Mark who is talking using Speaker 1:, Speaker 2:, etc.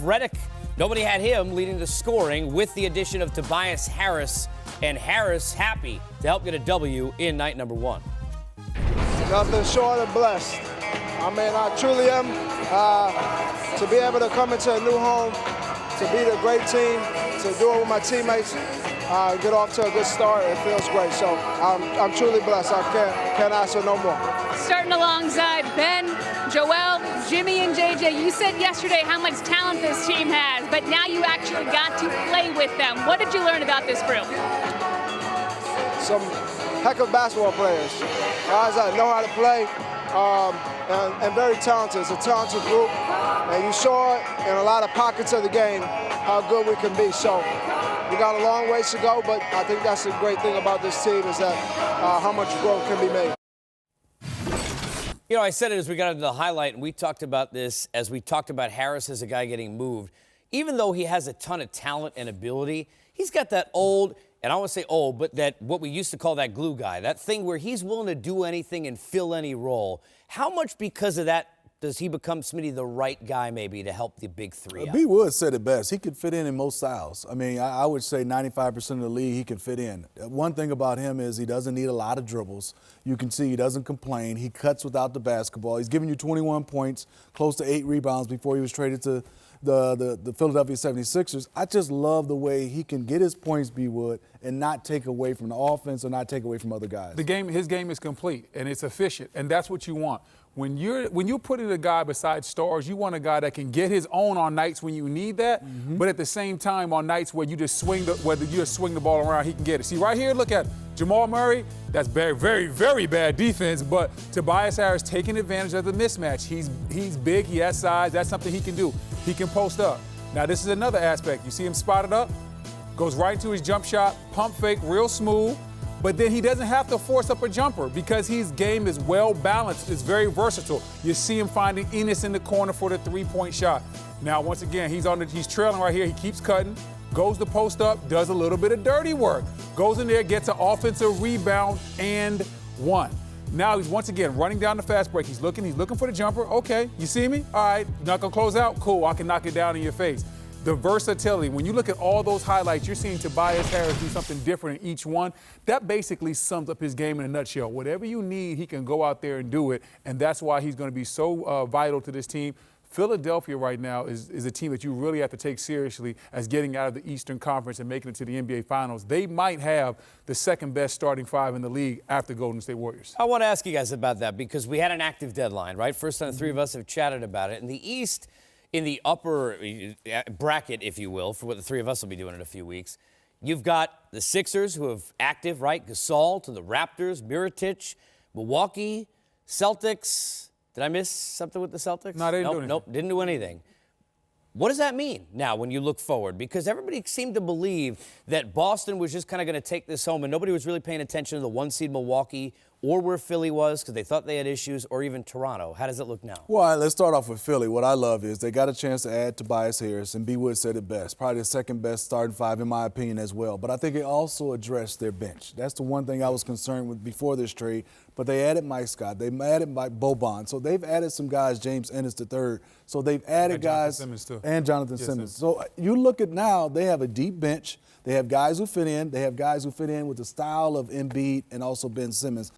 Speaker 1: Redick, nobody had him leading the scoring with the addition of Tobias Harris. And Harris happy to help get a W in night number 1.
Speaker 2: Nothing short of blessed. I mean, I truly am. To be able to come into a new home, to beat a great team, to do it with my teammates, get off to a good start, it feels great. So I'm truly blessed. I can't ask for no more.
Speaker 3: Starting alongside Ben, Joel, Jimmy, and JJ, you said yesterday how much talent this team has, but now you actually got to play with them. What did you learn about this group?
Speaker 2: Some heck of basketball players, guys that know how to play, and very talented. It's a talented group, and you saw it in a lot of pockets of the game how good we can be. So we got a long ways to go, but I think that's the great thing about this team is that how much growth can be made.
Speaker 1: You know, I said it as we got into the highlight, and we talked about this as we talked about Harris as a guy getting moved. Even though he has a ton of talent and ability, he's got that old, and I don't want to say old, but that what we used to call that glue guy, that thing where he's willing to do anything and fill any role. How much because of that does he become, Smitty, the right guy maybe to help the big three out?
Speaker 4: B. Wood said it best. He could fit in most styles. I mean, I would say 95% of the league he can fit in. One thing about him is he doesn't need a lot of dribbles. You can see he doesn't complain. He cuts without the basketball. He's giving you 21 points, close to 8 rebounds before he was traded to the Philadelphia 76ers. I just love the way he can get his points, B. Wood, and not take away from the offense or not take away from other guys.
Speaker 5: His game is complete, and it's efficient, and that's what you want. When you're putting a guy beside stars, you want a guy that can get his own on nights when you need that, but at the same time on nights where you just swing the ball around, he can get it. See, right here, look at Jamal Murray. That's very, very, very bad defense, but Tobias Harris taking advantage of the mismatch. He's big, he has size, that's something he can do. He can post up. Now, this is another aspect. You see him spotted up, goes right into his jump shot, pump fake, real smooth. But then he doesn't have to force up a jumper because his game is well balanced. It's very versatile. You see him finding Enos in the corner for the three-point shot. Now, once again, he's trailing right here. He keeps cutting, goes to post up, does a little bit of dirty work, goes in there, gets an offensive rebound and one. Now he's once again running down the fast break. He's looking for the jumper. Okay, you see me? All right, you're not gonna close out? Cool, I can knock it down in your face. The versatility, when you look at all those highlights, you're seeing Tobias Harris do something different in each one. That basically sums up his game in a nutshell. Whatever you need, he can go out there and do it, and that's why he's going to be so vital to this team. Philadelphia right now is a team that you really have to take seriously as getting out of the Eastern Conference and making it to the NBA Finals. They might have the second best starting 5 in the league after Golden State Warriors.
Speaker 1: I want to ask you guys about that because we had an active deadline, right? First time the three of us have chatted about it. In the East, in the upper bracket, if you will, for what the three of us will be doing in a few weeks, you've got the Sixers who have active, right? Gasol to the Raptors, Mirotic, Milwaukee, Celtics. Did I miss something with the Celtics?
Speaker 5: No, they didn't do anything.
Speaker 1: Nope, didn't do anything. What does that mean now when you look forward? Because everybody seemed to believe that Boston was just kind of going to take this home, and nobody was really paying attention to the 1-seed Milwaukee or where Philly was because they thought they had issues, or even Toronto. How does it look now?
Speaker 4: Well, all right, let's start off with Philly. What I love is they got a chance to add Tobias Harris, and B. Wood said it best. Probably the second best starting 5 in my opinion as well. But I think it also addressed their bench. That's the one thing I was concerned with before this trade. But they added Mike Scott. They added Mike Boban. So they've added some guys, James Ennis III. So they've added guys.
Speaker 5: Simmons too.
Speaker 4: And Jonathan Simmons. So you look at now, they have a deep bench. They have guys who fit in. They have guys who fit in with the style of Embiid and also Ben Simmons.